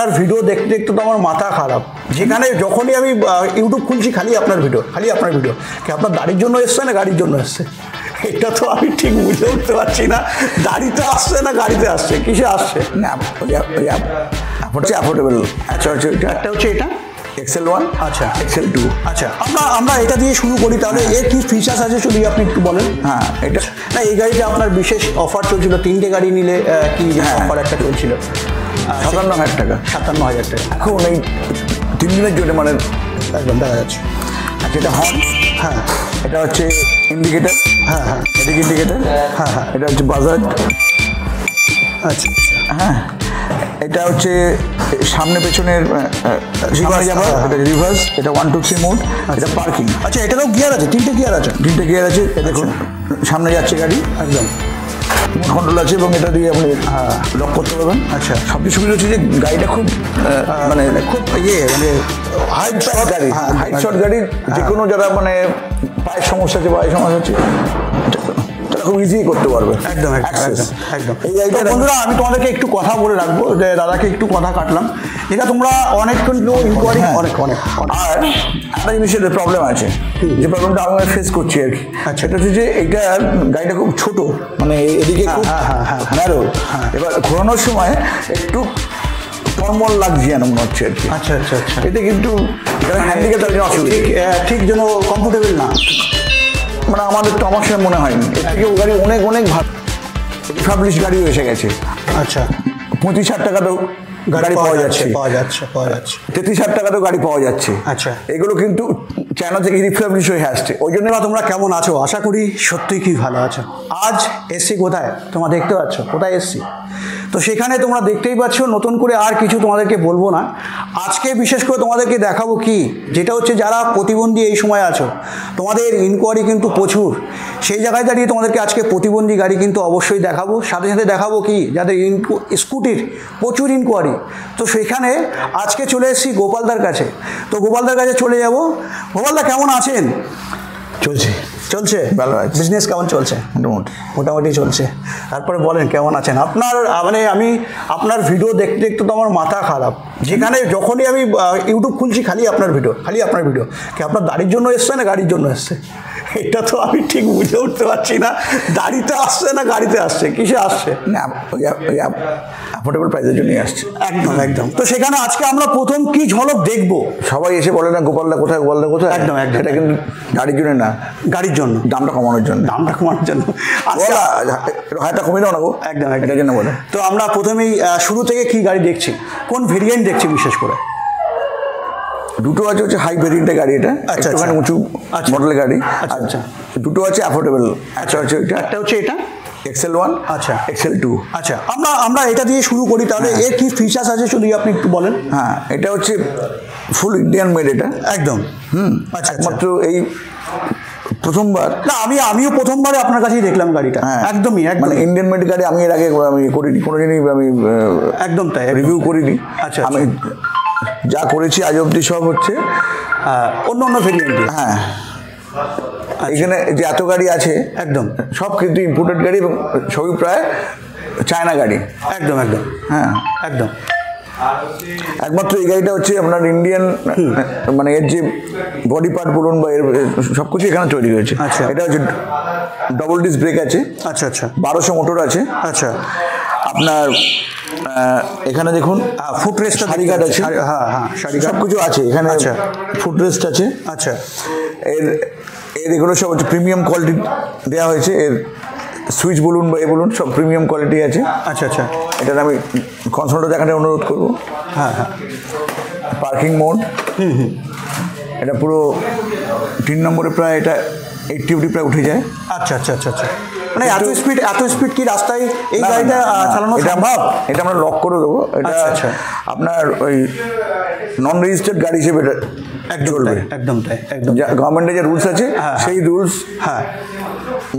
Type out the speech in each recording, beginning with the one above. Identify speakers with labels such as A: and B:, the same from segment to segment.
A: আপনার ভিডিও দেখতে দেখতে তো আমার মাথা খারাপ। যেখানে যখনই আমি ইউটিউব খুলছি খালি আপনার ভিডিও কি আপনার দাড়ির জন্য এসছে না গাড়ির জন্য এসছে? এটা তো আমি ঠিক বুঝে উঠতে পারছি না, দাড়িতে আসছে না গাড়িতে আসছে, কিসে আসছে?
B: না হচ্ছে অ্যাফোর্ডেবল।
A: আচ্ছা আচ্ছা, একটা হচ্ছে এটা
B: XL1,
A: আচ্ছা
B: XL2।
A: আচ্ছা, আমরা এটা দিয়ে শুরু করি তাহলে। এর কি ফিচার্স আছে যদি আপনি একটু বলেন।
B: হ্যাঁ, এটা
A: না, এই গাড়িতে আপনার বিশেষ অফার চলছিল, 3টে গাড়ি নিলে কি অফার একটা চলছিল?
B: 57,000 টাকা।
A: 57,000 টাকা
B: এখন এই 3 দিনের জন্য মানে
A: একদম দেখা যাচ্ছে।
B: আচ্ছা, এটা হর্ন,
A: হ্যাঁ
B: এটা হচ্ছে ইন্ডিকেটার,
A: হ্যাঁ হ্যাঁ
B: এটা ইন্ডিকেটার,
A: হ্যাঁ হ্যাঁ
B: এটা হচ্ছে বাজাজ।
A: আচ্ছা
B: হ্যাঁ, এটা হচ্ছে সামনে পেছনের রিভার্স, এটা রিভার্স, এটা 1 2 3 মোড, এটা পার্কিং।
A: আচ্ছা, এটারও গিয়ার আছে, 3টে গিয়ার আছে।
B: 3টে গিয়ার আছে, দেখুন সামনে যাচ্ছে গাড়ি,
A: একদম
B: মোড কন্ট্রোল আছে এবং এটা দিয়ে আপনি লক করতে পারবেন।
A: আচ্ছা,
B: সবচেয়ে সুবিধা হচ্ছে যে গাড়িটা খুব মানে খুব মানে হাইট শর্ট গাড়ি, হাইট শর্ট গাড়ি, যে কোনো যারা মানে পায়ের সমস্যা আছে, পায়ের সমস্যা হচ্ছে, তারা খুব ইজি করতে পারবে।
A: একদম একদম। এই গাড়িটা বন্ধুরা আমি তোমাদেরকে একটু কথা বলে রাখবো, যে দাদাকে একটু কথা কাটলাম, এটা তোমরা অনেকক্ষণ ইনকোয়ারি অনেক
B: আর একটা জিনিসের প্রবলেম আছে, যে প্রবলেমটা আমি ফেস করছি আর কি।
A: আচ্ছা,
B: এটা হচ্ছে যে এইটা গাড়িটা খুব ছোট, মানে এদিকে খুব ন্যারো, এবার ঘোরানোর সময় একটু টলমল লাগছে যেন মনে হচ্ছে আর কি।
A: আচ্ছা আচ্ছা আচ্ছা,
B: এটা কিন্তু হ্যান্ডিক্যাপ
A: ঠিক যেন কমফোর্টেবল না,
B: মানে আমাদের তো আমার সময় মনে হয়নি। এর থেকে গাড়ি অনেক ভালো রিফাবলিশ গাড়ি এসে গেছে।
A: আচ্ছা,
B: 35,000 টাকাতেও গাড়ি পাওয়া যাচ্ছে, 33,000 টাকাতেও গাড়ি পাওয়া যাচ্ছে।
A: আচ্ছা,
B: এগুলো কিন্তু চায়না থেকে রিফাবলিশ হয়ে আসছে।
A: ওই জন্য তোমরা কেমন আছো? আশা করি সত্যিই কি ভালো আছো। আজ এসছি কোথায় তোমরা দেখতে পাচ্ছ, কোথায় এসছি? তো সেখানে তোমরা দেখতেই পাচ্ছ, নতুন করে আর কিছু তোমাদেরকে বলবো না। আজকে বিশেষ করে তোমাদেরকে দেখাবো কি, যেটা হচ্ছে যারা প্রতিবন্ধী এই সময় আছো, তোমাদের ইনকোয়ারি কিন্তু প্রচুর। সেই জায়গায় দাঁড়িয়ে তোমাদেরকে আজকে প্রতিবন্ধী গাড়ি কিন্তু অবশ্যই দেখাবো। সাথে সাথে দেখাবো কি, যাদের স্কুটির প্রচুর ইনকোয়ারি। তো সেখানে আজকে চলে এসেছি গোপালদার কাছে। তো গোপালদার কাছে চলে যাব। গোপালদা কেমন আছেন? চলছে ভালো আছে। বিজনেস কেমন চলছে? মোটামুটি চলছে। তারপরে বলেন কেমন আছেন? আপনার মানে আমি আপনার ভিডিও দেখতে দেখতে তো আমার মাথা খারাপ। যেখানে যখনই আমি ইউটিউব খুলছি খালি আপনার ভিডিও কি আপনার দাড়ির জন্য এসছে না গাড়ির জন্য এসছে? এটা তো আমি ঠিক বুঝে উঠতে পারছি না, দাড়িতে আসছে না গাড়িতে আসছে, কিসে আসছে?
B: না, অ্যাফোর্ডেবল প্রাইসের জন্যই আসছে।
A: একদম। তো সেখানে আজকে আমরা প্রথম কি ঝলক দেখবো?
B: সবাই এসে বলে না গোপালদা কোথায়,
A: একদম।
B: এটা কিন্তু গাড়ির জন্য না,
A: গাড়ির জন্য,
B: দামটা কমানোর জন্য।
A: আচ্ছা,
B: হাইটা কমিয়ে দাও না গো।
A: একদম
B: এটার জন্য বলে।
A: তো আমরা প্রথমেই শুরু থেকে কি গাড়ি দেখছি, কোন ভেরিয়েন্ট দেখছি বিশেষ করে?
B: দুটো আছে, হচ্ছে হাই ভেরিয়েন্টের গাড়ি, এটা একটুখানি উঁচু মডেলের গাড়ি।
A: আচ্ছা,
B: দুটো আছে অ্যাফোর্ডেবল।
A: একটা হচ্ছে এটা
B: XL1,
A: আচ্ছা
B: XL2।
A: আচ্ছা, আমরা এটা দিয়ে শুরু করি তাহলে। এর কি ফিচার্স আছে যদি আপনি একটু বলেন।
B: হ্যাঁ, এটা হচ্ছে ফুল ইন্ডিয়ান মেড, এটা
A: একদম। আচ্ছা,
B: একমাত্র এই প্রথমবার।
A: না, আমিও প্রথমবারে আপনার কাছেই দেখলাম গাড়িটা। একদমই
B: মানে ইন্ডিয়ান মেড গাড়ি আমি এর আগে আমি করিনি, কোনোদিনই আমি
A: একদম তাই
B: রিভিউ করিনি।
A: আচ্ছা,
B: আমি যা করেছি আজ অবধি সব হচ্ছে
A: অন্য ভেরিয়েন্ট।
B: হ্যাঁ, এখানে যে এত গাড়ি আছে
A: একদম
B: সব কিন্তু ইম্পোর্টেড গাড়ি এবং সবই প্রায় চায়না গাড়ি।
A: একদম।
B: হ্যাঁ,
A: একদম।
B: একমাত্র এই গাড়িটা হচ্ছে আপনার ইন্ডিয়ান, মানে এর যে বডি পার্ট বলুন বা এর সব কিছু এখানে তৈরি হয়েছে।
A: আচ্ছা,
B: এটা হচ্ছে ডবল ডিস্ক ব্রেক আছে।
A: আচ্ছা আচ্ছা,
B: 1200 মোটর আছে।
A: আচ্ছা,
B: আপনার এখানে দেখুন
A: ফুট রেস্ট
B: সারি গার্ড আছে।
A: হ্যাঁ,
B: সব কিছু আছে এখানে।
A: আচ্ছা,
B: ফুট রেস্ট আছে।
A: আচ্ছা,
B: এর এগুলো সব হচ্ছে প্রিমিয়াম কোয়ালিটি দেওয়া হয়েছে। এর সুইচ বলুন বা বলুন সব প্রিমিয়াম কোয়ালিটি আছে।
A: আচ্ছা আচ্ছা,
B: এটার আমি কনসোলটা দেখাতে অনুরোধ করবো।
A: হ্যাঁ,
B: পার্কিং মোড, এটা পুরো 3 নম্বরে প্রায় এটা 80 প্রায় উঠে যায়।
A: আচ্ছা, মানে এত স্পিড কি রাস্তায় এই গাড়িটা চালানো সম্ভব?
B: এটা আমরা লক করে দেবো। এটা আপনার ওই নন রেজিস্টার্ড গাড়ি হিসেবে এটা চলবে।
A: একদম তাই, একদম।
B: গভর্নমেন্টের যে রুলস আছে সেই রুলস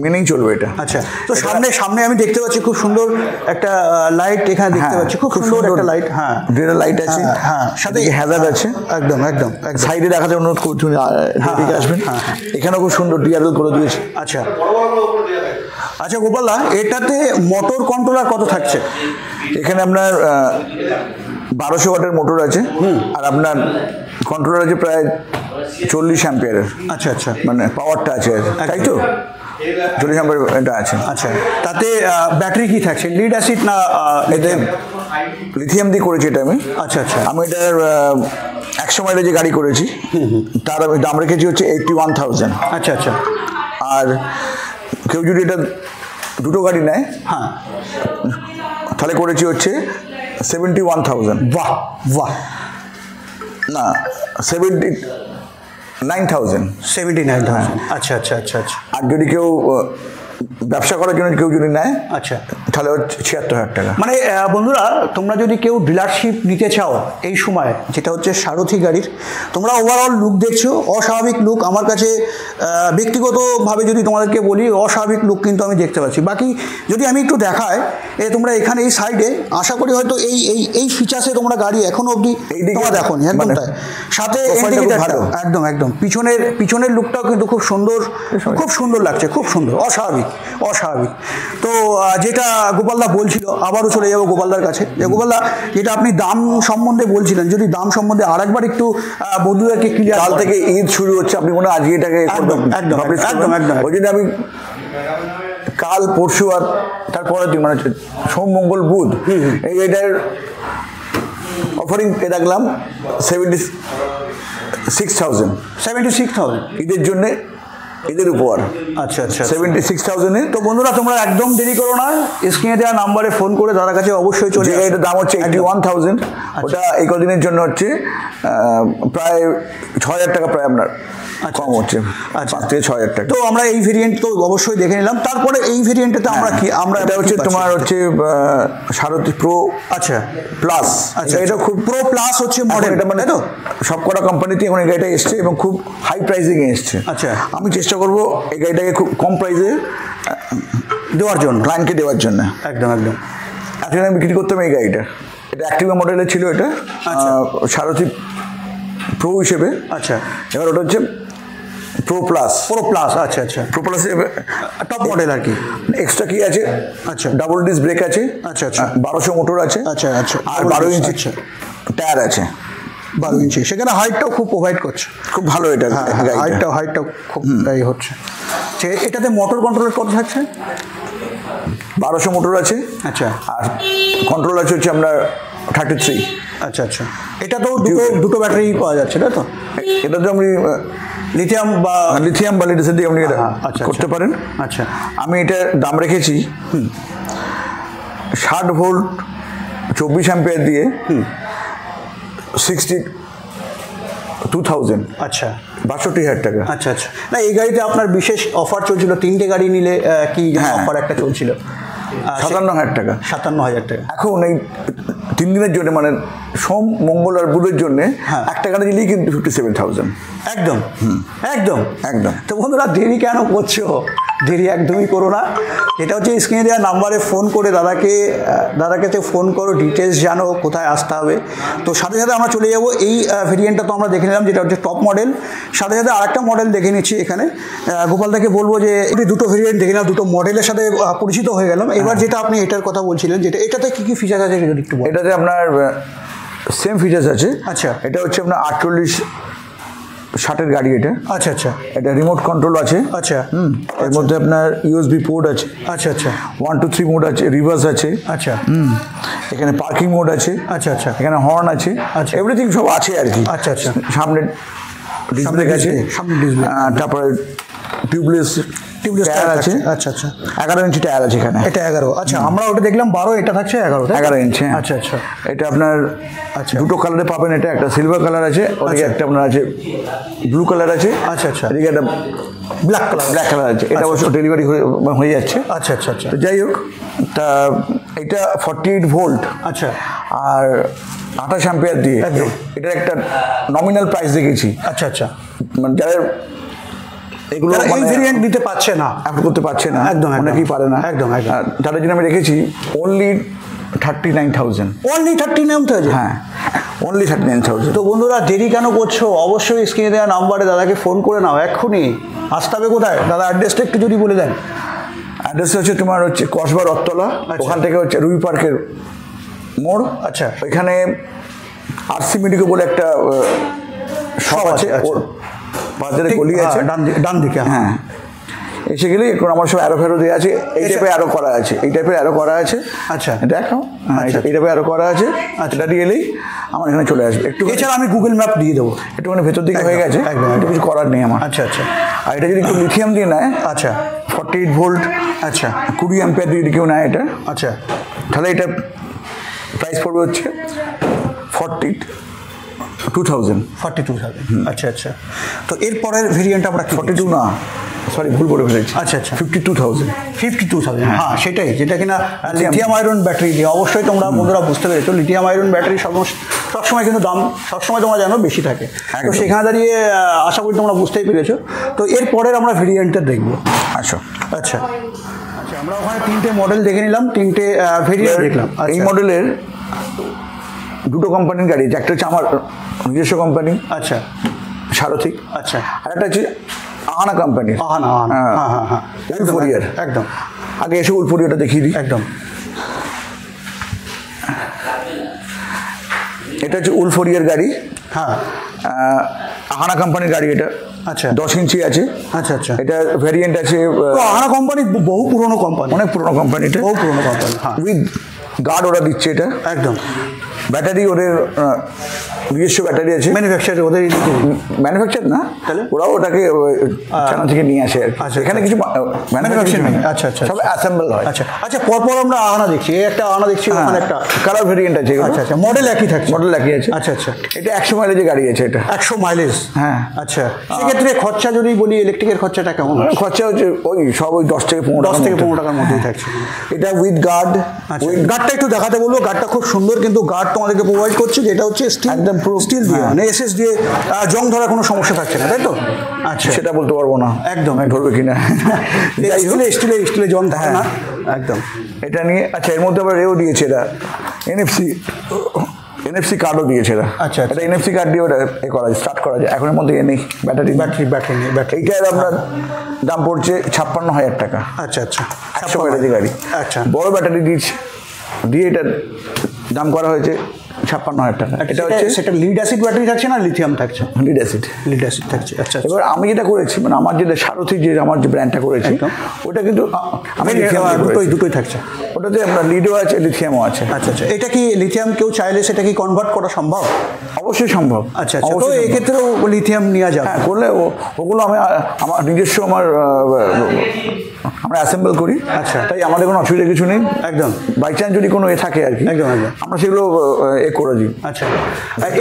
B: মেনেই চলবে এটা।
A: আচ্ছা, তো সামনে আমি দেখতে পাচ্ছি খুব সুন্দর একটা লাইট, এখানে দেখতে পাচ্ছি খুব সুন্দর একটা লাইট। হ্যাঁ,
B: ডেটা লাইট আছে।
A: হ্যাঁ, সাথে
B: হ্যাজার্ড আছে।
A: একদম।
B: সাইডে দেখাতে অনুরোধ করছি, এদিকে আসবেন। এখানেও খুব সুন্দর ডিআরএল করে দিয়েছে।
A: আচ্ছা গোপালদা, এটাতে মোটর কন্ট্রোলার কত থাকছে?
B: এখানে আপনার 1200 ওয়াটের মোটর আছে, আর আপনার কন্ট্রোলার আছে প্রায় 40 অ্যাম্পিয়ারের।
A: আচ্ছা আচ্ছা,
B: মানে পাওয়ারটা আছে, তাই তো 40 অ্যাম্পিয়ার এটা আছে।
A: আচ্ছা, তাতে ব্যাটারি কি থাকছে, লিড অ্যাসিড না
B: এতে লিথিয়াম দিয়ে করেছি এটা আমি।
A: আচ্ছা আচ্ছা,
B: আমি এটার 100 মাইলের যে গাড়ি করেছি তার আমি দাম রেখেছি হচ্ছে 81,000।
A: আচ্ছা আচ্ছা,
B: আর কেউ যদি এটা দুটো গাড়ি নেয়,
A: হ্যাঁ,
B: তাহলে করেছি হচ্ছে 71,000।
A: বাহ বাহ,
B: না 79,000।
A: 79,000। আচ্ছা আচ্ছা আচ্ছা আচ্ছা।
B: আর যদি কেউ ব্যবসা করার জন্য কেউ যদি নেয়,
A: আচ্ছা,
B: তাহলে হচ্ছে 76,000 টাকা।
A: মানে বন্ধুরা, তোমরা যদি কেউ ডিলারশিপ নিতে চাও এই সময়, যেটা হচ্ছে সারথি গাড়ির, তোমরা ওভারঅল লুক দেখছো, অস্বাভাবিক লুক। আমার কাছে ব্যক্তিগতভাবে যদি তোমাদেরকে বলি, অস্বাভাবিক লুক কিন্তু আমি দেখতে পাচ্ছি। বাকি যদি আমি একটু দেখাই, তোমরা এখানে এই সাইডে আশা করি হয়তো এই এই এই ফিচার্সে তোমরা গাড়ি এখনো অবধি তোমরা দেখো নি, একদম তাই। সাথে ইন্ডিকেটরটা একদম একদম পিছনের লুকটাও কিন্তু খুব সুন্দর, খুব সুন্দর লাগছে, খুব সুন্দর, অস্বাভাবিক অস্বাভাবিক। তো যেটা গোপালদা বলছিল, আবারও চলে যাবো গোপালদার কাছে। যে গোপালদা, যেটা আপনি দাম সম্বন্ধে বলছিলেন, যদি দাম সম্বন্ধে আরেকবার একটু বন্ধুদেরকে ক্লিয়ার।
B: কাল থেকে ঈদ শুরু হচ্ছে, আপনি মনে হয় আজকে এটাকে
A: একদম একদম একদম একদম,
B: ওই জন্য আমি কাল পরশু আর তারপরের দিন মানে সোম মঙ্গল বুধ এই এটার অফারিং এ রাখলাম 76,000।
A: 76,000
B: ঈদের জন্যে, ঈদের উপহার।
A: আচ্ছা আচ্ছা,
B: 76,000-এ।
A: তো বন্ধুরা, তোমরা একদম দেরি করো না, স্ক্রিনে দেওয়া নাম্বারে ফোন করে দাদার কাছে অবশ্যই চলে আসো।
B: এটার দাম হচ্ছে 81,000। ওটা এই কদিনের জন্য হচ্ছে প্রায় 6,000 টাকা প্রায় আপনার কম হচ্ছে, 5 থেকে 6,000 টাকা।
A: তো আমরা এই ভেরিয়েন্ট তো অবশ্যই দেখে নিলাম। তারপরে এই ভেরিয়েন্টে আমরা কি, আমরা
B: এটা হচ্ছে তোমার হচ্ছে সারথি প্রো।
A: আচ্ছা,
B: প্লাস।
A: আচ্ছা, এটা খুব প্রো প্লাস হচ্ছে মডেল,
B: এটা মানে তো সবকটা কোম্পানিতে এখন এই গাড়িটা এসছে এবং খুব হাই প্রাইসিং এসছে।
A: আচ্ছা,
B: আমি চেষ্টা করবো এই গাড়িটাকে খুব কম প্রাইসে
A: দেওয়ার জন্য,
B: ক্লায়েন্টকে দেওয়ার জন্য।
A: একদম একদম।
B: এখন আমি বিক্রি করতাম এই গাড়িটা, এটা অ্যাক্টিভা মডেলের ছিল, এটা সারথি প্রো হিসেবে।
A: আচ্ছা,
B: এবার ওটা হচ্ছে প্রো প্লাস।
A: আচ্ছা আচ্ছা,
B: প্রো প্লাস
A: টপ মডেল আর কি।
B: এক্সট্রা কি আছে?
A: আচ্ছা,
B: ডাবল ডিস্ক ব্রেক আছে।
A: আচ্ছা আচ্ছা,
B: 1200 মোটর আছে।
A: আচ্ছা আচ্ছা,
B: আর 12 ইঞ্চি টায়ার আছে।
A: 12 ইঞ্চি, সেখানে হাইটটাও খুব প্রোভাইড করছে,
B: খুব ভালো এটা।
A: হাইটটাও খুব হচ্ছে। এটাতে মোটর কন্ট্রোলার কত থাকছে?
B: 1200 মোটর আছে।
A: আচ্ছা,
B: আর কন্ট্রোল আছে হচ্ছে আপনার 33।
A: আচ্ছা আচ্ছা, এটা তো দুটো ব্যাটারি পাওয়া যাচ্ছে, তাই তো?
B: এটা তো আপনি লিথিয়াম বা লিড অ্যাসিড দিয়ে আপনি এটা করতে পারেন।
A: আচ্ছা,
B: আমি এটার দাম রেখেছি 60 ভোল্ট 24 অ্যাম্পিয়ার দিয়ে 62,000।
A: আচ্ছা,
B: 62,000 টাকা।
A: আচ্ছা আচ্ছা। না, এই গাড়িতে আপনার বিশেষ অফার চলছিল, 3টে গাড়ি নিলে কি অফার একটা চলছিল?
B: 57,000 টাকা।
A: 57,000 টাকা।
B: এখন এই 3 দিনের জন্য, মানে সোম মঙ্গল আর বুধের জন্য একটা গাড়ি দিলেই কিন্তু 57,000।
A: একদম একদম একদম। তো বন্ধুরা, দেরি কেন করছো? দেরি একদমই করো না। এটা হচ্ছে স্ক্রিনে দেওয়া নাম্বারে ফোন করে দাদাকে ফোন করো, ডিটেলস জানো কোথায় আসতে হবে। তো সাথে সাথে আমরা চলে যাব এই ভেরিয়েন্টটা তো আমরা দেখে নিলাম, যেটা হচ্ছে টপ মডেল। সাথে সাথে আরেকটা মডেল দেখে নিচ্ছি এখানে। গোপালদাকে বলবো যে এটি দুটো ভেরিয়েন্ট দেখে নিলাম, দুটো মডেলের সাথে পরিচিত হয়ে গেলাম। এবার যেটা আপনি এটার কথা বলছিলেন, যেটা এটাতে কী কী ফিচার্স আছে যদি একটু বলেন।
B: এটাতে আপনার সেম ফিচার্স আছে।
A: আচ্ছা,
B: এটা হচ্ছে আপনার 48-60 গাড়ি এটা।
A: আচ্ছা আচ্ছা,
B: এটা রিমোট কন্ট্রোল আছে।
A: আচ্ছা,
B: এর মধ্যে আপনার ইউএসবি পোর্ট আছে।
A: আচ্ছা আচ্ছা,
B: 1 2 3 মোড আছে, রিভার্স আছে।
A: আচ্ছা,
B: এখানে পার্কিং মোড আছে।
A: আচ্ছা আচ্ছা,
B: এখানে হর্ন আছে।
A: আচ্ছা,
B: এভরিথিং সব আছে আর কি।
A: আচ্ছা আচ্ছা,
B: সামনে ডিসপ্লে আছে,
A: সামনে ডিসপ্লে,
B: তারপরে টিউবলেস টায়ার আছে।
A: আচ্ছা আচ্ছা,
B: 11 ইঞ্চি টায়ার আছে এখানে।
A: এটা 11। আচ্ছা, আমরা ওটা দেখলাম 12, এটা থাকছে 11
B: ইঞ্চি।
A: আচ্ছা আচ্ছা,
B: এটা আপনার
A: আচ্ছা
B: দুটো কালারে পাবেন। এটা একটা সিলভার কালার আছে, ওদিকে একটা আপনার আছে ব্লু কালার আছে।
A: আচ্ছা আচ্ছা,
B: এদিকে একটা ব্ল্যাক কালার আছে। এটা অবশ্য ডেলিভারি হয়ে যাচ্ছে।
A: আচ্ছা আচ্ছা আচ্ছা,
B: তো যাই হোক, তা এটা 48 ভোল্ট।
A: আচ্ছা,
B: আর 28 অ্যাম্পিয়ার দিয়ে। এটার একটা নমিনাল প্রাইস দেখেছি।
A: আচ্ছা আচ্ছা,
B: মানে যারা এগুলো
A: এই ভেরিয়েন্ট দিতে পারছে না,
B: অ্যাফোর্ড করতে পারছে না,
A: একদম
B: অনেকেই পারে না,
A: একদম একদম,
B: তাদের জন্য আমি রেখেছি অনলি 39,000।
A: অনলি 39,000?
B: হ্যাঁ, অনলি 39,000।
A: তো বন্ধুরা, দেরি কেন করছো? অবশ্যই স্ক্রিনে দেওয়া নাম্বারে দাদাকে ফোন করে নাও, এক্ষুনি আসতে হবে। কোথায় দাদা, অ্যাড্রেসটা একটু যদি বলে দেন।
B: অ্যাড্রেস হচ্ছে তোমার হচ্ছে কসবা রথতলা, ওখান থেকে হচ্ছে রুবি পার্কের মোড়।
A: আচ্ছা,
B: ওইখানে আরসি মেডিকো বলে একটা শপ আছে, ওর বাজারে গলি আছে
A: ডান দিকে।
B: হ্যাঁ, এসে গেলেই এখন আমার সব অ্যারো ফ্যারো দেওয়া আছে, এই টাইপের অ্যারো করা আছে, এই টাইপের অ্যারো করা আছে।
A: আচ্ছা,
B: দেখাও, এই টাইপের অ্যারো করা আছে। এটা দিয়ে এলেই আমার এখানে চলে আসবে। একটু
A: এছাড়া আমি গুগল ম্যাপ দিয়ে দেবো,
B: একটুখানি ভেতর দিকে হয়ে গেছে,
A: একদম
B: একটু কিছু করার নেই আমার।
A: আচ্ছা আচ্ছা।
B: আর এটা যদি একটু লিথিয়াম দিয়ে নেয়,
A: আচ্ছা
B: 48 ভোল্ট,
A: আচ্ছা
B: 20 অ্যাম্পিয়ার দিয়ে কেউ নেয় এটা,
A: আচ্ছা,
B: তাহলে এটা প্রাইস পড়বে হচ্ছে 42,000।
A: আচ্ছা আচ্ছা। তো এরপরের ভেরিয়েন্ট আমরা
B: 42 না, সরি ভুল করে ফেলেছি।
A: আচ্ছা আচ্ছা,
B: 52,000।
A: হ্যাঁ সেটাই, যেটা কিনা লিথিয়াম আয়রন ব্যাটারি দিয়ে। অবশ্যই তোমরা বন্ধুরা বুঝতে পেরেছো, লিথিয়াম আয়রন ব্যাটারি সবসময় কিন্তু দাম সবসময় তোমরা জানো বেশি থাকে। তো সেখানে দাঁড়িয়ে আশা করি তোমরা বুঝতেই পেরেছো। তো এরপরের আমরা ভেরিয়েন্টটা দেখবো।
B: আচ্ছা
A: আচ্ছা আচ্ছা, আমরা ওখানে 3টে মডেল দেখে নিলাম, 3টে ভেরিয়েন্ট দেখলাম।
B: এই মডেলের দুটো কোম্পানির গাড়ি আছে, একটা হচ্ছে আমার নিজস্ব কোম্পানি,
A: আচ্ছা
B: সারথি,
A: আচ্ছা,
B: আর একটা হচ্ছে আহানা কোম্পানির,
A: আহানা। হ্যাঁ হ্যাঁ হ্যাঁ,
B: উলফোরিয়ার।
A: একদম,
B: আগে এসে উলফোরিয়ারটা দেখিয়ে দিই।
A: একদম।
B: এটা হচ্ছে উলফোরিয়ার গাড়ি,
A: হ্যাঁ
B: আহানা কোম্পানির গাড়ি এটা।
A: আচ্ছা,
B: 10 ইঞ্চি আছে।
A: আচ্ছা আচ্ছা।
B: এটা ভ্যারিয়েন্ট আছে,
A: আহানা কোম্পানি বহু পুরনো কোম্পানি,
B: অনেক পুরনো কোম্পানি, এটা
A: বহু পুরনো কোম্পানি। হ্যাঁ,
B: উইথ গার্ড ওরা দিচ্ছে এটা।
A: একদম।
B: ব্যাটারি ওদের নিজস্ব ব্যাটারি আছে,
A: ম্যানুফ্যাকচার ওদের,
B: ম্যানুফ্যাকচার না,
A: তাহলে
B: ওরাও ওটাকে চায়না থেকে নিয়ে আসে আর কি।
A: আচ্ছা,
B: এখানে কিছু
A: ম্যানুফ্যাকচার নেই। আচ্ছা আচ্ছা,
B: সব অ্যাসেম্বল হয়।
A: আচ্ছা আচ্ছা, পরপর আমরা আহানা দেখছি, একটা আহানা দেখছি, ওখানে একটা
B: কালার ভেরিয়েন্ট আছে।
A: আচ্ছা আচ্ছা, মডেল একই থাকছে,
B: মডেল একই আছে।
A: আচ্ছা আচ্ছা।
B: এটা 100 মাইলেজের গাড়ি আছে, এটা
A: 100 মাইলেজ।
B: হ্যাঁ,
A: আচ্ছা। সেক্ষেত্রে খরচা যদি বলি, ইলেকট্রিকের খরচাটা কেমন?
B: খরচা হচ্ছে ওই সব ওই 10 থেকে 15
A: টাকার মধ্যেই থাকছে।
B: এটা উইথ গার্ড।
A: গার্ডটা একটু দেখাতে বলবো, গার্ডটা খুব সুন্দর, কিন্তু গার্ড তোমাদেরকে প্রোভাইড করছে, যেটা হচ্ছে
B: একদম
A: স্টিল দিয়ে, মানে এসএস দিয়ে, জং ধরার কোনো সমস্যা থাকছে না, তাই তো? আচ্ছা,
B: সেটা বলতে পারবো না
A: একদম,
B: ধরবে কিনা।
A: স্টিলে জং থাকে না, একদম।
B: এটা নিয়ে, আচ্ছা, এর মধ্যে আবার এও দিয়েছে, এরা এনএফসি কার্ডও দিয়েছে এরা।
A: আচ্ছা,
B: এটা এনএফসি কার্ড দিয়ে ওটা এ করা যায়, স্টার্ট করা যায়। এখন এর মধ্যে নেই ব্যাটারি। এইটার আপনার দাম পড়ছে 56,000 টাকা।
A: আচ্ছা আচ্ছা,
B: 100 ব্যাটারি গাড়ি।
A: আচ্ছা,
B: বড় ব্যাটারি দিয়ে এটার দাম করা হয়েছে 56,000 টাকা। এটা হচ্ছে,
A: সেটা লিড অ্যাসিড ব্যাটারি থাকছে না লিথিয়াম থাকছে?
B: লিড অ্যাসিড
A: থাকছে। আচ্ছা,
B: এবার আমি যেটা করেছি, মানে আমার যেটা সারথি, যে আমার যে ব্র্যান্ডটা করেছি, ওটা কিন্তু আমি
A: দুটোই থাকছে।
B: ওটাতে আপনার লিডও আছে, লিথিয়ামও আছে।
A: আচ্ছা আচ্ছা, এটা কি লিথিয়াম কেউ চাইলে সেটা কি কনভার্ট করা সম্ভব?
B: অবশ্যই সম্ভব।
A: আচ্ছা আচ্ছা, তো এক্ষেত্রেও লিথিয়াম নেওয়া যাবে?
B: হ্যাঁ, করলে ওগুলো আমি আমার নিজস্ব আমরা অ্যাসেম্বল করি।
A: আচ্ছা,
B: তাই আমাদের কোনো অসুবিধা কিছু নেই।
A: একদম,
B: বাই চান্স যদি কোনো থাকে আর কি,
A: একদম একদম,
B: আমরা সেগুলো করে দিই।
A: আচ্ছা,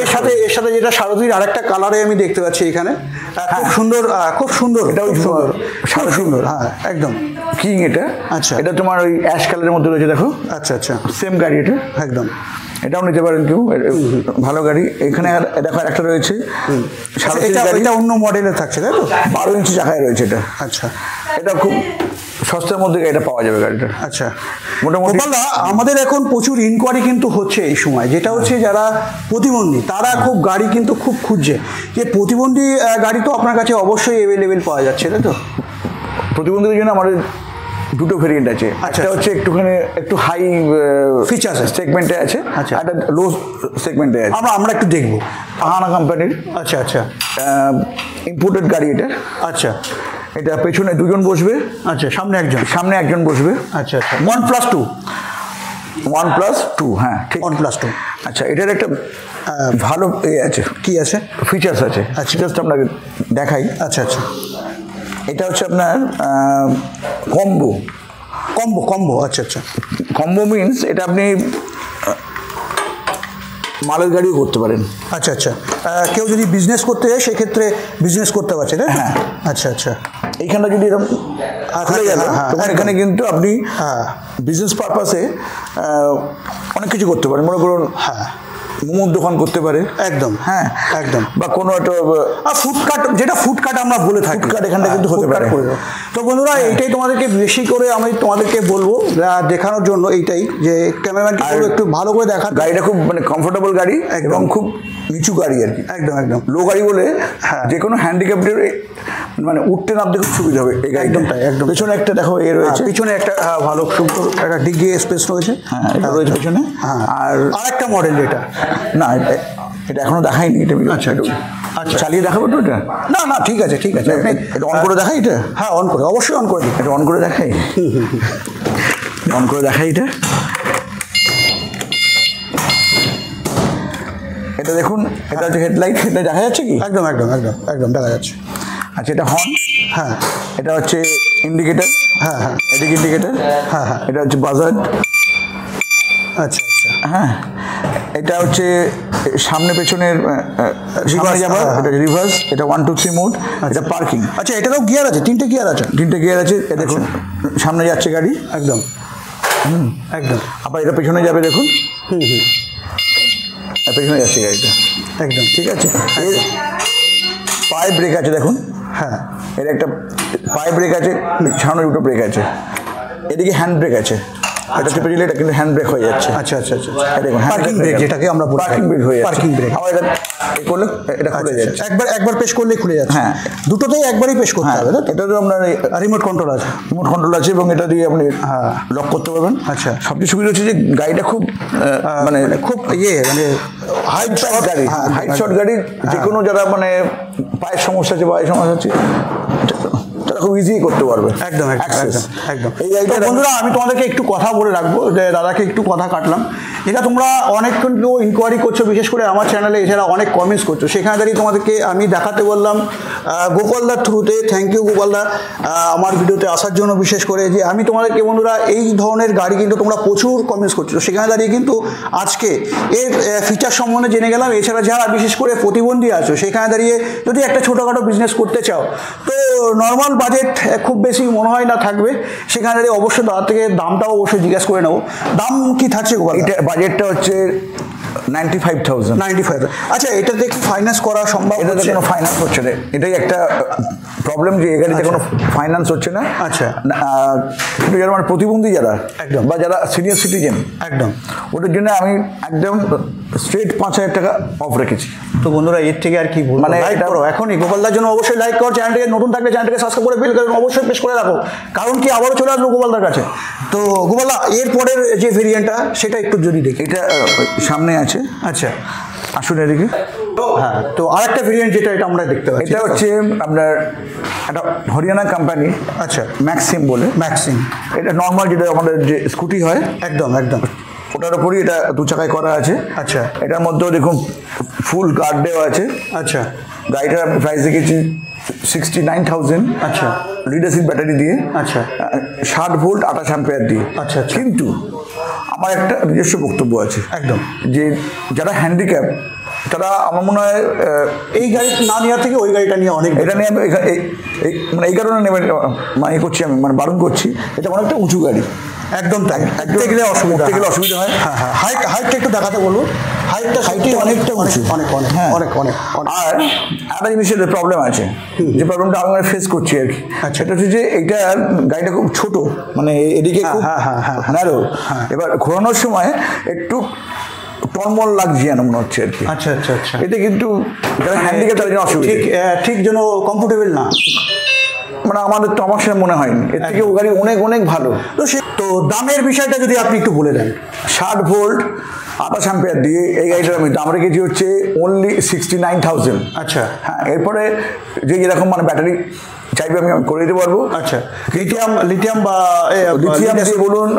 A: এর সাথে যেটা সারথির আরেকটা কালারে আমি দেখতে পাচ্ছি এখানে, খুব সুন্দর, এটাও সুন্দর। হ্যাঁ, একদম
B: কিং এটা।
A: আচ্ছা,
B: এটা তোমার ওই অ্যাশ কালারের মধ্যে রয়েছে, দেখো।
A: আচ্ছা আচ্ছা,
B: সেম গাড়ি এটা,
A: একদম।
B: এটাও নিতে পারেন কেউ, ভালো গাড়ি। এখানে দেখো একটা রয়েছে,
A: এটা অন্য মডেলে থাকছে, তাই তো?
B: 12 ইঞ্চি চাকায় রয়েছে এটা।
A: আচ্ছা,
B: এটা খুব সস্তার মধ্যে এটা পাওয়া যাবে গাড়িটা।
A: আচ্ছা,
B: মোটামুটি
A: আমাদের এখন প্রচুর ইনকোয়ারি কিন্তু হচ্ছে এই সময়, যেটা হচ্ছে যারা প্রতিবন্ধী তারা খুব গাড়ি কিন্তু খুব খুঁজছে, যে প্রতিবন্ধী গাড়ি তো আপনার কাছে অবশ্যই অ্যাভেলেবেল পাওয়া যাচ্ছে, তাই তো?
B: প্রতিবন্ধীদের জন্য আমাদের দুটো ভেরিয়েন্ট আছে। একটা হচ্ছে একটু হাই
A: ফিচার্স
B: সেগমেন্টে আছে,
A: আচ্ছা,
B: একটা লো সেগমেন্টে আছে।
A: আমরা একটু দেখবো।
B: আহানা কোম্পানির।
A: আচ্ছা আচ্ছা,
B: ইম্পোর্টেড গাড়ি এটা।
A: আচ্ছা,
B: এটা পেছনে দুজন বসবে।
A: আচ্ছা, সামনে একজন বসবে। আচ্ছা আচ্ছা, 1+2।
B: 1+2, হ্যাঁ ঠিক,
A: 1+2।
B: আচ্ছা, এটার একটা ভালো আছে,
A: কি আছে,
B: ফিচার্স আছে। ফিচার্সটা আপনাকে দেখাই।
A: আচ্ছা আচ্ছা,
B: এটা হচ্ছে আপনার কম্বো।
A: আচ্ছা আচ্ছা,
B: কম্বো মিনস এটা আপনি মালের গাড়িও করতে পারেন।
A: আচ্ছা আচ্ছা, কেউ যদি বিজনেস করতে যায় সেক্ষেত্রে বিজনেস করতে পারছে, তাই?
B: হ্যাঁ,
A: আচ্ছা আচ্ছা,
B: এইখানটা যদি এরকম খুলে যাবে, তখন এখানে কিন্তু আপনি বিজনেস পারপাসে অনেক কিছু করতে পারেন। মনে করুন,
A: হ্যাঁ,
B: মোমোর দোকান করতে পারে।
A: একদম,
B: হ্যাঁ
A: একদম।
B: বা কোনো একটা
A: ফুডকার্ট, যেটা ফুডকার্ট আমরা বলে থাকি,
B: ফুডকার্ট এখানটা কিন্তু হতে পারে।
A: তো বন্ধুরা এইটাই তোমাদেরকে বেশি করে আমি তোমাদেরকে বলবো দেখানোর জন্য, এইটাই যে ক্যামেরাম্যানকে একটু ভালো করে দেখা।
B: গাড়িটা খুব মানে কমফোর্টেবল গাড়ি এবং খুব নিচু গাড়ি আর কি,
A: একদম একদম
B: লো গাড়ি বলে যে কোনো হ্যান্ডিক্যাপ্টের মানে উঠতে নামতে খুব সুবিধা হবে এই গাড়িটা।
A: একদম তাই, একদম।
B: পেছনে একটা দেখো এ রয়েছে,
A: পিছনে একটা ভালো সুন্দর একটা ডিগ্রি স্পেস রয়েছে,
B: হ্যাঁ এটা রয়েছে পেছনে।
A: আর আরেকটা মডেল যেটা
B: না এটা এখনো দেখাইনি, এটা
A: আচ্ছা
B: আচ্ছা চালিয়ে দেখাবো তো এটা?
A: না না ঠিক আছে ঠিক আছে,
B: এটা অন করে দেখাই, এটা
A: হ্যাঁ অন করে, অবশ্যই অন করে দিই,
B: এটা অন করে দেখাই, অন করে দেখাই এটা। এটা দেখুন, এটা হচ্ছে হেডলাইট, এটা দেখা যাচ্ছে কি?
A: একদম একদম একদম একদম দেখা যাচ্ছে।
B: আচ্ছা এটা হর্ন,
A: হ্যাঁ
B: এটা হচ্ছে ইন্ডিকেটার,
A: হ্যাঁ হ্যাঁ
B: এদিকে ইন্ডিকেটার,
A: হ্যাঁ হ্যাঁ
B: এটা হচ্ছে বাজার,
A: আচ্ছা আচ্ছা
B: হ্যাঁ এটা হচ্ছে সামনে পেছনের সামনে যাবার, এটা রিভার্স, এটা 1 2 3 মোড, এটা পার্কিং।
A: আচ্ছা এটারও গিয়ার আছে, তিনটে গিয়ার আছে,
B: তিনটে গিয়ার আছে। দেখুন সামনে যাচ্ছে গাড়ি,
A: একদম একদম।
B: আবার এটা পেছনে যাবে, দেখুন পেছনে যাচ্ছে গাড়িটা,
A: একদম
B: ঠিক আছে। এর পায়ে ব্রেক আছে দেখুন,
A: হ্যাঁ
B: এর একটা পায়ে ব্রেক আছে, সামনে দুটো ব্রেক আছে, এদিকে হ্যান্ড ব্রেক আছে। এটা চেপে দিলে এটা কিন্তু হ্যান্ড ব্রেক হয়ে যাচ্ছে।
A: আচ্ছা আচ্ছা আচ্ছা,
B: দেখুন
A: পার্কিং ব্রেক যেটাকে আমরা বলি,
B: পার্কিং ব্রেক হয়ে যাচ্ছে,
A: পার্কিং ব্রেক।
B: আবার এটা করলে এটা খুলে যাচ্ছে,
A: একবার পেশ করলেই খুলে যাচ্ছে।
B: হ্যাঁ
A: দুটোতেই একবারই পেশ করতে হবে।
B: এটা তো আপনার
A: রিমোট কন্ট্রোল আছে,
B: রিমোট কন্ট্রোল আছে এবং এটা দিয়ে আপনি লক করতে পারবেন।
A: আচ্ছা
B: সবচেয়ে সুবিধা হচ্ছে যে গাড়িটা খুব মানে খুব
A: মানে
B: হাইট শর্ট গাড়ি, হাইট শর্ট গাড়ি, যে কোনো যারা মানে পায়ের সমস্যা আছে, পায়ের সমস্যা আছে, তারা খুব ইজি করতে পারবে।
A: একদম একদম একদম।
B: এই গাড়িটা
A: বন্ধুরা আমি তোমাদেরকে একটু কথা বলে রাখবো, যে দাদাকে একটু কথা কাটলাম, এটা তোমরা অনেক কিন্তু ইনকোয়ারি করছো, বিশেষ করে আমার চ্যানেলে, এছাড়া অনেক কমেন্টস করছো, সেখানে দাঁড়িয়ে তোমাদেরকে আমি দেখাতে বললাম গোপালদার থ্রুতে। থ্যাংক ইউ গোপালদা আমার ভিডিওতে আসার জন্য, বিশেষ করে যে আমি তোমাদেরকে বন্ধুরা এই ধরনের গাড়ি কিন্তু তোমরা প্রচুর কমেন্টস করছো, সেখানে দাঁড়িয়ে কিন্তু আজকে এর ফিচার সম্বন্ধে জেনে গেলাম। এছাড়া যারা বিশেষ করে প্রতিবন্ধী আছো, সেখানে দাঁড়িয়ে যদি একটা ছোটোখাটো বিজনেস করতে চাও, তো নর্মাল বাজেট খুব বেশি মনে হয় না থাকবে, সেখানে দাঁড়িয়ে অবশ্যই দাদার থেকে দামটাও অবশ্যই জিজ্ঞাসা করে নেবো। দাম কি থাকছে গোপাল?
B: এটা বাজেটটা হচ্ছে 95,000।
A: 95। আচ্ছা এটাতে কি ফাইন্যান্স করা সম্ভব?
B: এটাতে কোনো ফাইন্যান্স হচ্ছে না, এটাই একটা প্রবলেম যে এই গাড়িতে কোনো ফাইন্যান্স হচ্ছে না।
A: আচ্ছা
B: কিন্তু যারা মানে প্রতিবন্ধী যারা
A: একদম,
B: বা যারা সিনিয়র সিটিজেন,
A: একদম
B: ওদের জন্য আমি একদম স্ট্রেট 5,000 টাকা অফ রেখেছি।
A: তো বন্ধুরা এর থেকে আর কি বলবো,
B: মানে
A: লাইক করো এখনই, গোপালদার জন্য অবশ্যই লাইক করো, চ্যানেলটাকে নতুন থাকলে চ্যানেলটাকে সাবস্ক্রাইব করে বেল আইকন অবশ্যই প্রেস করে রাখো, কারণ কি আবারও চলে আসবো গোপালদার কাছে। তো গোপালদা এর পরের যে ভেরিয়েন্টটা সেটা একটু যদি দেখি।
B: এটা সামনে আছে,
A: আচ্ছা
B: আসুন এদিকে।
A: হ্যাঁ তো আরেকটা ভেরিয়েন্ট যেটা এটা আমরা দেখতে পাচ্ছি,
B: এটা হচ্ছে আপনার একটা হরিয়ানা কোম্পানি,
A: আচ্ছা
B: ম্যাক্সিম বলে।
A: ম্যাক্সিম
B: এটা নর্মাল যেটা আমাদের যে স্কুটি হয়,
A: একদম একদম
B: ওটার উপরই এটা দু চাকায় করা আছে।
A: আচ্ছা
B: এটার মধ্যেও দেখুন ফুল গার্ড দেওয়া আছে।
A: আচ্ছা
B: গাড়িটার প্রাইস দেখেছি 69,000।
A: আচ্ছা
B: লিড অ্যাসিড ব্যাটারি দিয়ে,
A: আচ্ছা
B: 60 ভোল্ট 28 অ্যাম্পিয়ার দিয়ে।
A: আচ্ছা আচ্ছা।
B: কিন্তু আমার একটা নিজস্ব বক্তব্য আছে,
A: একদম, যে
B: যারা হ্যান্ডিক্যাপ তারা আমার মনে হয়
A: এই গাড়ি না নেওয়ার থেকে ওই গাড়িটা নিয়ে অনেক,
B: এটা নিয়ে মানে এই কারণে নেবে মানে করছি আমি, মানে বারণ করছি, এটা অনেকটা উঁচু গাড়ি।
A: একদম তাই, উঠতে গেলে অসুবিধা,
B: অসুবিধা হয়।
A: হ্যাঁ হ্যাঁ, হাইটটা একটু দেখাতে বলবো, হাইটটা অনেকটা উঁচু, অনেক অনেক অনেক অনেক। আর
B: একটা জিনিসের প্রবলেম আছে, যে প্রবলেমটা আমি ফেস করছি আর কি, সেটা হচ্ছে যে এটা গাড়িটা খুব ছোট, মানে এদিকে খুব ন্যারো, এবার ঘোরানোর সময় একটু টলমল লাগছে যেন মনে হচ্ছে আর কি।
A: আচ্ছা আচ্ছা আচ্ছা,
B: এতে কিন্তু যারা হ্যান্ডিক্যাপ তাদের জন্য অসুবিধা,
A: ঠিক যেন কমফোর্টেবল না,
B: মানে আমাদের তো আমার সাথে মনে হয়নি, এর থেকে ও গাড়ি অনেক অনেক ভালো।
A: তো দামের বিষয়টা যদি আপনি একটু বলে দেন।
B: 60 ভোল্ট 28 অ্যাম্পিয়ার দিয়ে এই গাড়িটার আমি দাম রেখেছি হচ্ছে অনলি 69,000।
A: আচ্ছা
B: হ্যাঁ, এরপরে যে যেরকম মানে ব্যাটারি চাইবে আমি করে দিতে পারবো।
A: আচ্ছা লিথিয়াম বা
B: লিথিয়াম দিয়ে বলুন,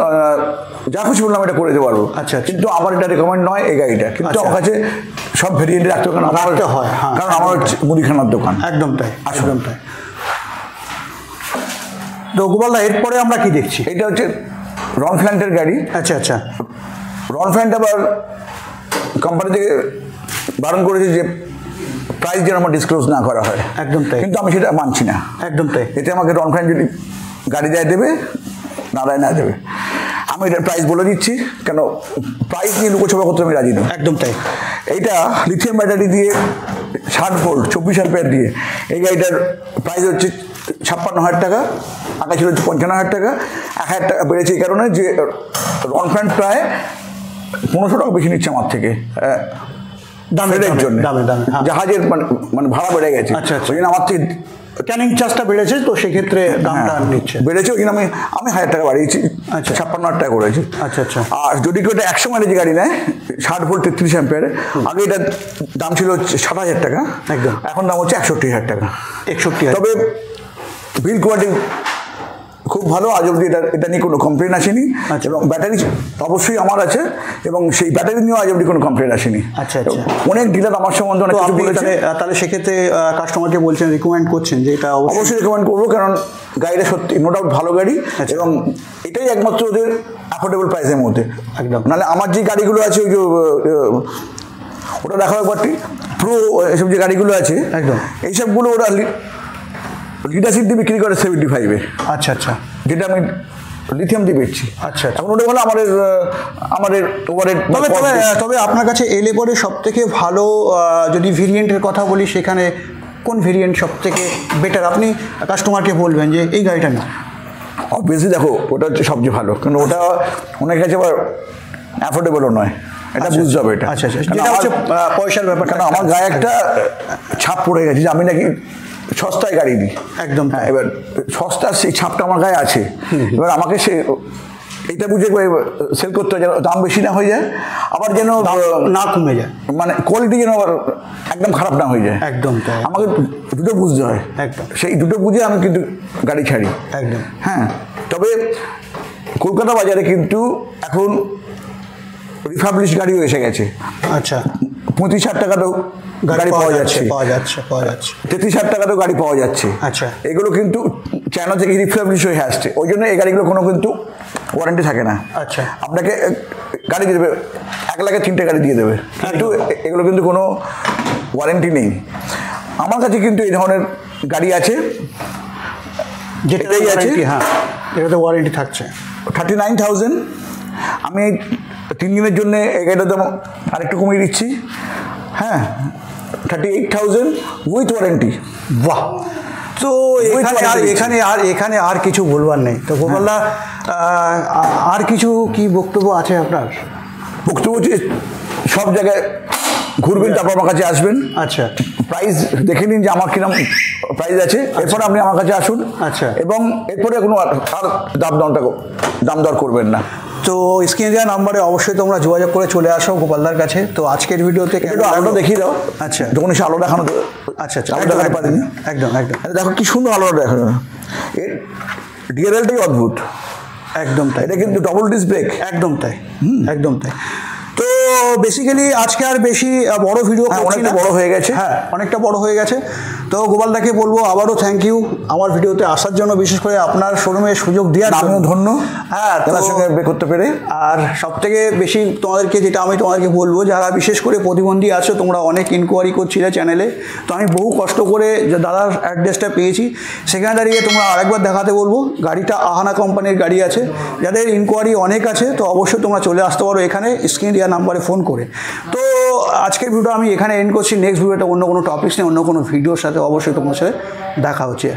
B: যা খুশি বললাম এটা করে দিতে পারবো।
A: আচ্ছা,
B: কিন্তু আমার এটা রেকমেন্ড নয় এই গাড়িটা, কিন্তু আমার কাছে সব ভেরিয়েন্টে রাখতে হবে,
A: রাখতে হয়,
B: কারণ আমার হচ্ছে মুদিখানার দোকান।
A: একদম তাই, একদম তাই। তো গোপালদা এরপরে আমরা কি দেখছি?
B: এটা হচ্ছে রনফ্ল্যান্টের গাড়ি।
A: আচ্ছা আচ্ছা,
B: রনফ্ল্যান্ট আবার কোম্পানি থেকে বারণ করেছে যে প্রাইস যেন আমার ডিসক্লোজ না করা হয়।
A: একদম তাই,
B: কিন্তু আমি সেটা মানছি না।
A: একদম তাই,
B: এতে আমাকে রনফ্ল্যান্ট যদি গাড়ি দেয় দেবে, না দেয় না দেবে, আমি এটার প্রাইস বলে দিচ্ছি, কেন প্রাইস নিয়ে লুকোছাপা করতে আমি রাজি নই।
A: একদম তাই।
B: এইটা লিথিয়াম ব্যাটারি দিয়ে 60 ভোল্ট 24 অ্যাম্পিয়ার দিয়ে এই গাড়িটার প্রাইস হচ্ছে 56,000 টাকা, আগে ছিল 55,000 টাকা, 1,000 টাকা বেড়েছে এই কারণে যে রনফ্যান্ট প্রায় 1500 টাকা বেশি নিচ্ছে আমার থেকে দামের জন্য, জাহাজের মানে ভাড়া বেড়ে গেছে।
A: আচ্ছা,
B: ওই জন্য আমার থেকে
A: ক্যানিং চার্জটা বেড়েছে, তো সেক্ষেত্রে দামটা নিচ্ছে,
B: বেড়েছে। ওই জন্য আমি 1,000 টাকা বাড়িয়েছি।
A: আচ্ছা,
B: 56,000 টাকা করেছি।
A: আচ্ছা আচ্ছা।
B: আর যদি কেউ 100 মাইলেজ গাড়ি নেয় 60 ভোল্ট 33 অ্যাম্পিয়ারে, আগে এটার দাম ছিল 60,000 টাকা,
A: একদম,
B: এখন দাম হচ্ছে 61,000 টাকা।
A: 61,000।
B: তবে বিল কোয়ালিটি খুব ভালো, আজ অব্দি এটা নিয়ে কোনো কমপ্লেন আসেনি। এবং ব্যাটারি অবশ্যই আমার আছে, এবং সেই ব্যাটারি নিয়েও আজ অব্দি কোনো কমপ্লেন আসেনি।
A: আচ্ছা আচ্ছা।
B: অনেক ডিলার আমার সম্বন্ধে অনেক কিছু বলেছে।
A: তাহলে সেক্ষেত্রে কাস্টমারকে বলছেন, রিকমেন্ড করছেন যে এটা
B: অবশ্যই রিকমেন্ড করবো, কারণ গাড়িটা সত্যি নো ডাউট ভালো গাড়ি, এবং এটাই একমাত্র ওদের অ্যাফোর্ডেবল প্রাইসের মধ্যে।
A: একদম।
B: নাহলে আমার যে গাড়িগুলো আছে ওই যে ওটা দেখা ব্যাপারটি প্রো এসব যে গাড়িগুলো আছে, একদম এইসবগুলো ওরা লিডারশিপ দিয়ে বিক্রি করে 75-এ।
A: আচ্ছা আচ্ছা।
B: যেটা আমি লিথিয়াম দিয়ে বেচছি।
A: আচ্ছা,
B: এখন ওটা হলো আমাদের ওভারের।
A: তবে আপনার কাছে এলে পরে সব থেকে ভালো যদি ভেরিয়েন্টের কথা বলি, সেখানে কোন ভেরিয়েন্ট সব থেকে বেটার আপনি কাস্টমারকে বলবেন যে এই গাড়িটা না?
B: অবভিয়াসলি দেখো, ওটা হচ্ছে সবচেয়ে ভালো, কারণ ওটা অনেক কাছে আবার অ্যাফোর্ডেবলও নয়, এটা বুঝতে হবে। এটা
A: আচ্ছা আচ্ছা, যেটা হচ্ছে পয়সার ব্যাপার।
B: কেন আমার গায়ে একটা ছাপ পড়ে গেছে যে আমি নাকি সস্তায় গাড়ি দিই।
A: একদম।
B: হ্যাঁ, এবার সস্তার সেই ছাপটা আমার গায়ে আছে। এবার আমাকে সে এটা বুঝে সেল করতে হয় যেন দাম বেশি না হয়ে যায়, আবার যেন
A: না কমে যায়,
B: মানে কোয়ালিটি যেন আবার একদম খারাপ না হয়ে যায়।
A: একদম।
B: আমাকে দুটো বুঝতে হয়,
A: একদম।
B: সেই দুটো বুঝে আমি কিন্তু গাড়ি ছাড়ি।
A: একদম।
B: হ্যাঁ, তবে কলকাতা বাজারে কিন্তু এখন রিফাবলিশ গাড়িও এসে গেছে।
A: আচ্ছা।
B: 35,000 টাকাতেও গাড়ি পাওয়া যাচ্ছে। 33,000 টাকাতেও গাড়ি পাওয়া যাচ্ছে।
A: আচ্ছা।
B: এগুলো কিন্তু চায়না থেকে রিফাবলিশ হয়ে আসছে, ওই জন্য এই গাড়িগুলো কোনো কিন্তু ওয়ারেন্টি থাকে না।
A: আচ্ছা।
B: আপনাকে গাড়ি দিয়ে দেবে, 1 লাখে 3টে গাড়ি দিয়ে দেবে, কিন্তু এগুলো কিন্তু কোনো ওয়ারেন্টি নেই। আমার কাছে কিন্তু এই ধরনের গাড়ি আছে, যেটাই আছে।
A: হ্যাঁ, এটাতে ওয়ারেন্টি থাকছে।
B: 39,000 আমি 3 দিনের জন্য এই গাড়িটা দাম আরেকটু কমিয়ে দিচ্ছি। হ্যাঁ, 38,000 উইথ ওয়ারেন্টি।
A: বাহ! তো এখানে আর কিছু বলবার নেই। তো গোপালদা, আর কিছু কি বক্তব্য আছে আপনার?
B: বক্তব্য হচ্ছে সব জায়গায় ঘুরবেন, তারপর আমার কাছে আসবেন।
A: আচ্ছা।
B: প্রাইস দেখে নিন যে আমার কিরকম প্রাইস আছে, এরপরে আপনি আমার কাছে আসুন।
A: আচ্ছা।
B: এবং এরপরে কোনো আর দাম দর করবেন না।
A: তো স্ক্রিনে দেওয়া নাম্বারে অবশ্যই তোমরা যোগাযোগ করে চলে আসো গোপালদার কাছে। তো আজকের ভিডিওতে
B: একটু আলোটা দেখিয়ে দাও।
A: আচ্ছা।
B: যখন এসে আলো দেখানো।
A: আচ্ছা আচ্ছা,
B: আলো দেখাতে পারিনি।
A: একদম একদম।
B: দেখো কি সুন্দর আলোটা দেখানো, এর ডিআরএলটাই অদ্ভুত।
A: একদম তাই।
B: এটা কিন্তু ডবল ডিস্ক ব্রেক।
A: একদম তাই, একদম তাই। তো বেসিক্যালি আজকে আর বেশি বড় ভিডিও করছি না,
B: বড় হয়ে গেছে।
A: হ্যাঁ, অনেকটা বড় হয়ে গেছে। তো গোপালদাকে বলবো আবারও থ্যাংক ইউ আমার ভিডিওতে আসার জন্য, বিশেষ করে আপনার শোরুমে সুযোগ দেওয়ার জন্য।
B: আমিও ধন্য,
A: হ্যাঁ,
B: তার সঙ্গে বের করতে পেরে।
A: আর সবথেকে বেশি যেটা আমি তোমাদেরকে বলবো, যারা বিশেষ করে প্রতিবন্ধী আছো, তোমরা অনেক ইনকোয়ারি করছিলে চ্যানেলে, তো আমি বহু কষ্ট করে যে দাদার অ্যাড্রেসটা পেয়েছি, সেখানে দাঁড়িয়ে তোমরা আরেকবার দেখাতে বলবো। গাড়িটা আহানা কোম্পানির গাড়ি আছে, যাদের ইনকোয়ারি অনেক আছে, তো অবশ্যই তোমরা চলে আসতে পারো এখানে স্ক্রিন দেওয়া নাম্বারে ফোন করে। তো আজকের ভিডিও আমি এখানে এন্ড করছি। নেক্সট ভিডিওটা অন্য কোনো টপিকস নিয়ে, অন্য কোনো ভিডিওর সাথে অবশ্যই তোমার সাথে দেখা হচ্ছে।